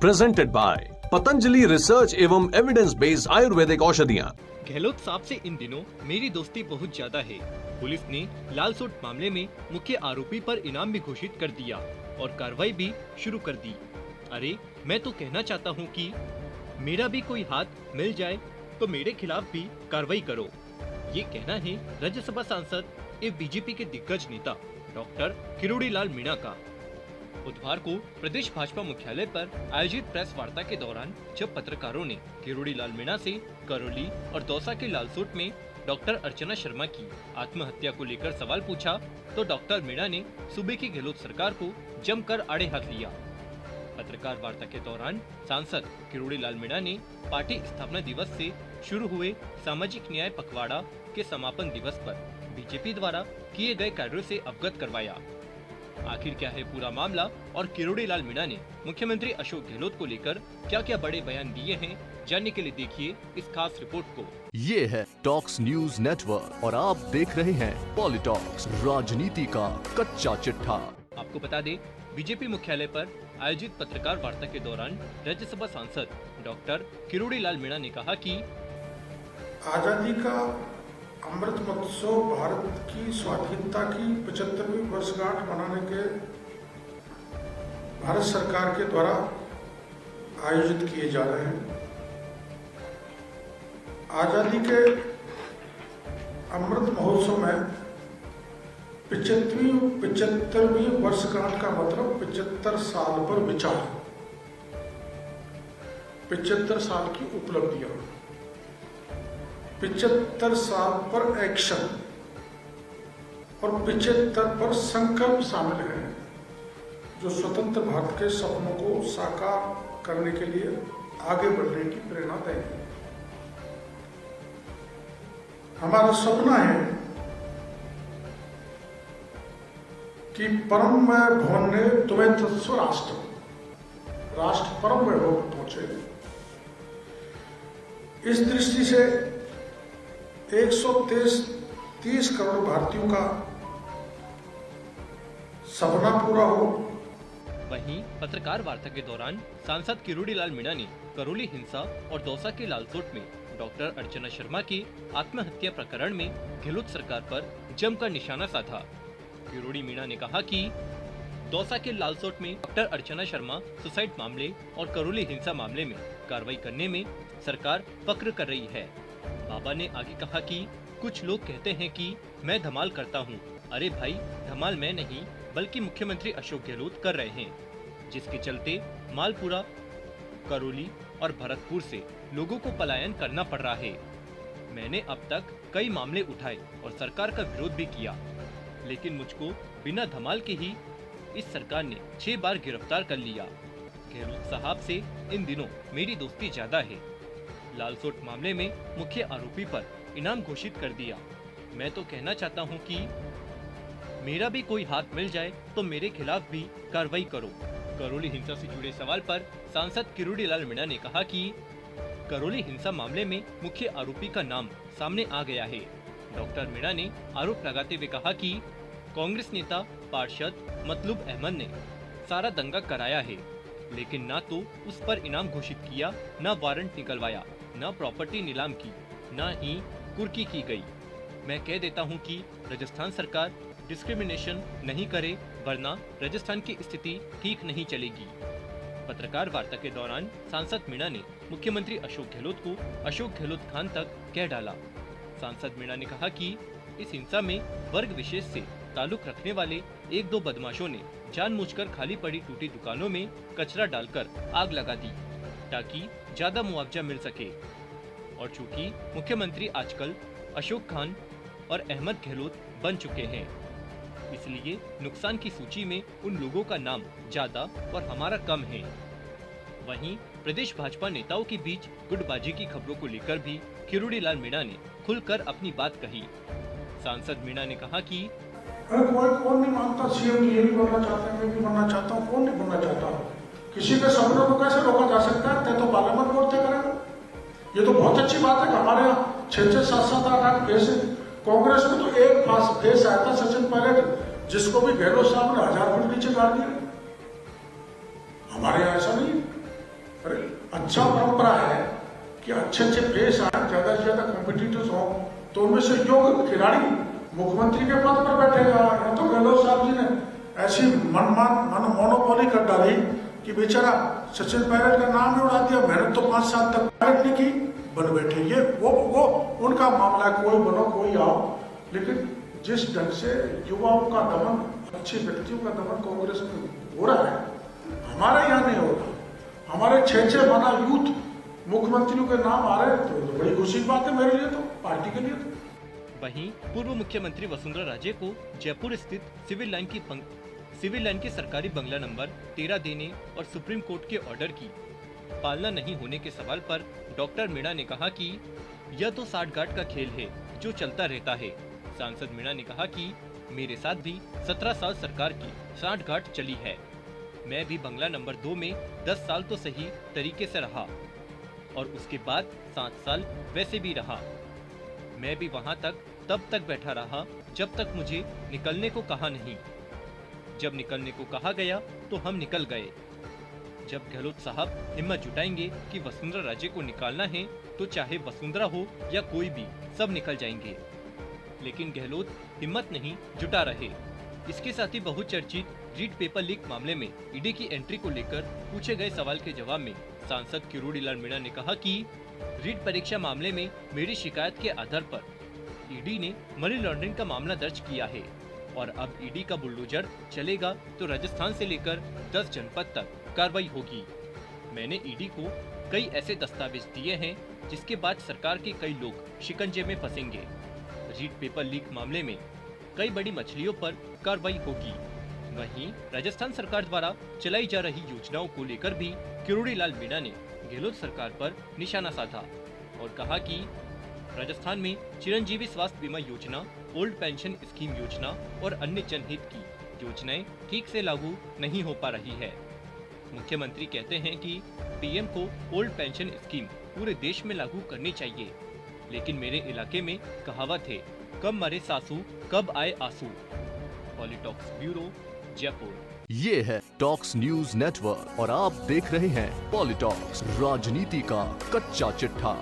Presented by Patanjali research एवं evidence based Ayurvedic औषधियाँ। गहलोत साहब से इन दिनों मेरी दोस्ती बहुत ज्यादा है। पुलिस ने लाल सूट मामले में मुख्य आरोपी पर इनाम भी घोषित कर दिया और कार्रवाई भी शुरू कर दी। अरे मैं तो कहना चाहता हूँ कि मेरा भी कोई हाथ मिल जाए तो मेरे खिलाफ भी कार्रवाई करो। ये कहना है राज्यसभा सांसद एवं बीजेपी के दिग्गज नेता डॉक्टर किरोड़ी लाल मीणा का। बुधवार को प्रदेश भाजपा मुख्यालय पर आयोजित प्रेस वार्ता के दौरान जब पत्रकारों ने किरोड़ी लाल मीणा से करौली और दौसा के लालसोट में डॉक्टर अर्चना शर्मा की आत्महत्या को लेकर सवाल पूछा तो डॉक्टर मीणा ने सूबे की गहलोत सरकार को जमकर आड़े हाथ लिया। पत्रकार वार्ता के दौरान सांसद किरोड़ी लाल मीणा ने पार्टी स्थापना दिवस से शुरू हुए सामाजिक न्याय पखवाड़ा के समापन दिवस पर बीजेपी द्वारा किए गए कार्यों से अवगत करवाया। आखिर क्या है पूरा मामला और किरोड़ी लाल मीणा ने मुख्यमंत्री अशोक गहलोत को लेकर क्या क्या बड़े बयान दिए हैं, जानने के लिए देखिए इस खास रिपोर्ट को। ये है टॉक्स न्यूज नेटवर्क और आप देख रहे हैं पॉलिटॉक्स, राजनीति का कच्चा चिट्ठा। आपको बता दें, बीजेपी मुख्यालय पर आयोजित पत्रकार वार्ता के दौरान राज्यसभा सांसद डॉक्टर किरोड़ी लाल मीणा ने कहा कि आजादी का अमृत महोत्सव भारत की स्वाधीनता की 75वीं वर्षगांठ मनाने के भारत सरकार के द्वारा आयोजित किए जा रहे हैं। आजादी के अमृत महोत्सव में 75वीं वर्षगांठ का मतलब 75 साल पर विचार, 75 साल की उपलब्धियां, 75 साल पर एक्शन और 75 पर संकल्प शामिल है, जो स्वतंत्र भारत के सपनों को साकार करने के लिए आगे बढ़ने की प्रेरणा देंगे। हमारा सपना है कि परममय भवन ने तुम्हें तत्स्व राष्ट्र परममय भवन पहुंचे। इस दृष्टि से 130 करोड़ भारतीयों का सपना पूरा हो। वहीं पत्रकार वार्ता के दौरान सांसद किरोड़ी लाल मीणा ने करौली हिंसा और दौसा के लालसोट में डॉक्टर अर्चना शर्मा की आत्महत्या प्रकरण में गहलोत सरकार पर जमकर निशाना साधा। किरोड़ी मीणा ने कहा कि दौसा के लालसोट में डॉक्टर अर्चना शर्मा सुसाइड मामले और करौली हिंसा मामले में कार्रवाई करने में सरकार वक्र कर रही है। बाबा ने आगे कहा कि कुछ लोग कहते हैं कि मैं धमाल करता हूं। अरे भाई, धमाल मैं नहीं बल्कि मुख्यमंत्री अशोक गहलोत कर रहे हैं, जिसके चलते मालपुरा, करौली और भरतपुर से लोगों को पलायन करना पड़ रहा है। मैंने अब तक कई मामले उठाए और सरकार का विरोध भी किया, लेकिन मुझको बिना धमाल के ही इस सरकार ने 6 बार गिरफ्तार कर लिया। गहलोत साहब से इन दिनों मेरी दोस्ती ज्यादा है। लालसोट मामले में मुख्य आरोपी पर इनाम घोषित कर दिया। मैं तो कहना चाहता हूं कि मेरा भी कोई हाथ मिल जाए तो मेरे खिलाफ भी कार्रवाई करो। करौली हिंसा से जुड़े सवाल पर सांसद किरोड़ी लाल मीणा ने कहा कि करौली हिंसा मामले में मुख्य आरोपी का नाम सामने आ गया है। डॉक्टर मीणा ने आरोप लगाते हुए कहा कि कांग्रेस नेता पार्षद मतलूब अहमद ने सारा दंगा कराया है, लेकिन ना तो उस पर इनाम घोषित किया, न वारंट निकलवाया, न प्रॉपर्टी नीलाम की, न ही कुर्की की गई। मैं कह देता हूं कि राजस्थान सरकार डिस्क्रिमिनेशन नहीं करे, वरना राजस्थान की स्थिति ठीक नहीं चलेगी। पत्रकार वार्ता के दौरान सांसद मीणा ने मुख्यमंत्री अशोक गहलोत को अशोक गहलोत खान तक कह डाला। सांसद मीणा ने कहा कि इस हिंसा में वर्ग विशेष से ताल्लुक रखने वाले 1-2 बदमाशों ने जानबूझकर खाली पड़ी टूटी दुकानों में कचरा डालकर आग लगा दी ताकि ज्यादा मुआवजा मिल सके। और चूंकि मुख्यमंत्री आजकल अशोक खान और अहमद गहलोत बन चुके हैं, इसलिए नुकसान की सूची में उन लोगों का नाम ज्यादा और हमारा कम है। वहीं प्रदेश भाजपा नेताओं के बीच गुटबाजी की खबरों को लेकर भी किरोड़ी लाल मीणा ने खुलकर अपनी बात कही। सांसद मीणा ने कहा कि कौन नहीं मानता सीएम ये नहीं बनना चाहता, मैं भी बनना चाहता हूँ, कौन नहीं बनना चाहता। किसी के सपनों को कैसे रोका जा सकता है? तो पार्लियामेंट बोलते करेगा। ये तो बहुत अच्छी बात है कि हमारे यहाँ 6-6, 7-7, 8 फेस है। कांग्रेस में तो एक फेस आया था सचिन पायलट, जिसको भी गहलोत साहब ने 1000 फुट नीचे गाड़ दिया। हमारे यहाँ ऐसा नहीं। अच्छा परंपरा है कि अच्छे अच्छे प्लेयर्स आए, ज्यादा से ज्यादा कॉम्पिटिटर्स हो, तो उनमें से योग्य खिलाड़ी मुख्यमंत्री के पद पर बैठेगा। या तो गहलोत साहब जी ने ऐसी मोनोपोली कर डाली कि बेचारा सचिन पायलट का नाम ही उड़ा दिया। मेहनत तो 5 साल तक पायलट ने की, बन बैठे। ये वो उनका मामला, कोई बनो कोई आओ, लेकिन जिस ढंग से युवाओं का दमन, अच्छे व्यक्तियों का दमन कांग्रेस में हो रहा है, हमारे यहाँ नहीं हो रहा। हमारे 6 माना यूथ मुख्यमंत्रियों के नाम आ रहे हैं, तो बड़ी खुशी की बात है मेरे लिए, तो पार्टी के लिए। तो वहीं पूर्व मुख्यमंत्री वसुंधरा राजे को जयपुर स्थित सिविल लाइन की सरकारी बंगला नंबर 13 देने और सुप्रीम कोर्ट के ऑर्डर की पालना नहीं होने के सवाल पर डॉक्टर मीणा ने कहा कि यह तो साठगांठ का खेल है जो चलता रहता है। सांसद मीणा ने कहा कि मेरे साथ भी 17 साल सरकार की साठगांठ चली है। मैं भी बंगला नंबर 2 में 10 साल तो सही तरीके से रहा और उसके बाद 7 साल वैसे भी रहा। मैं भी वहां तब तक बैठा रहा जब तक मुझे निकलने को कहा नहीं। जब निकलने को कहा गया तो हम निकल गए। जब गहलोत साहब हिम्मत जुटाएंगे कि वसुंधरा राजे को निकालना है तो चाहे वसुंधरा हो या कोई भी, सब निकल जाएंगे। लेकिन गहलोत हिम्मत नहीं जुटा रहे। इसके साथ ही बहुचर्चित रीट पेपर लीक मामले में ईडी की एंट्री को लेकर पूछे गए सवाल के जवाब में सांसद किरोड़ीलाल मीणा ने कहा कि रीट परीक्षा मामले में मेरी शिकायत के आधार पर ईडी ने मनी लॉन्ड्रिंग का मामला दर्ज किया है और अब ईडी का बुलडोजर चलेगा तो राजस्थान से लेकर 10 जनपद तक कार्रवाई होगी। मैंने ईडी को कई ऐसे दस्तावेज दिए हैं जिसके बाद सरकार के कई लोग शिकंजे में फंसेंगे। रीट पेपर लीक मामले में कई बड़ी मछलियों पर कार्रवाई होगी। वहीं राजस्थान सरकार द्वारा चलाई जा रही योजनाओं को लेकर भी किरोड़ीलाल मीणा ने गहलोत सरकार पर निशाना साधा और कहा कि राजस्थान में चिरंजीवी स्वास्थ्य बीमा योजना, ओल्ड पेंशन स्कीम योजना और अन्य जनहित की योजनाएं ठीक से लागू नहीं हो पा रही है। मुख्यमंत्री कहते हैं कि पीएम को ओल्ड पेंशन स्कीम पूरे देश में लागू करनी चाहिए, लेकिन मेरे इलाके में कहावत है, कब मरे सासू कब आए आंसू। पॉलिटॉक्स ब्यूरो, जयपुर। ये है टॉक्स न्यूज नेटवर्क और आप देख रहे हैं पॉलिटॉक्स, राजनीति का कच्चा चिट्ठा।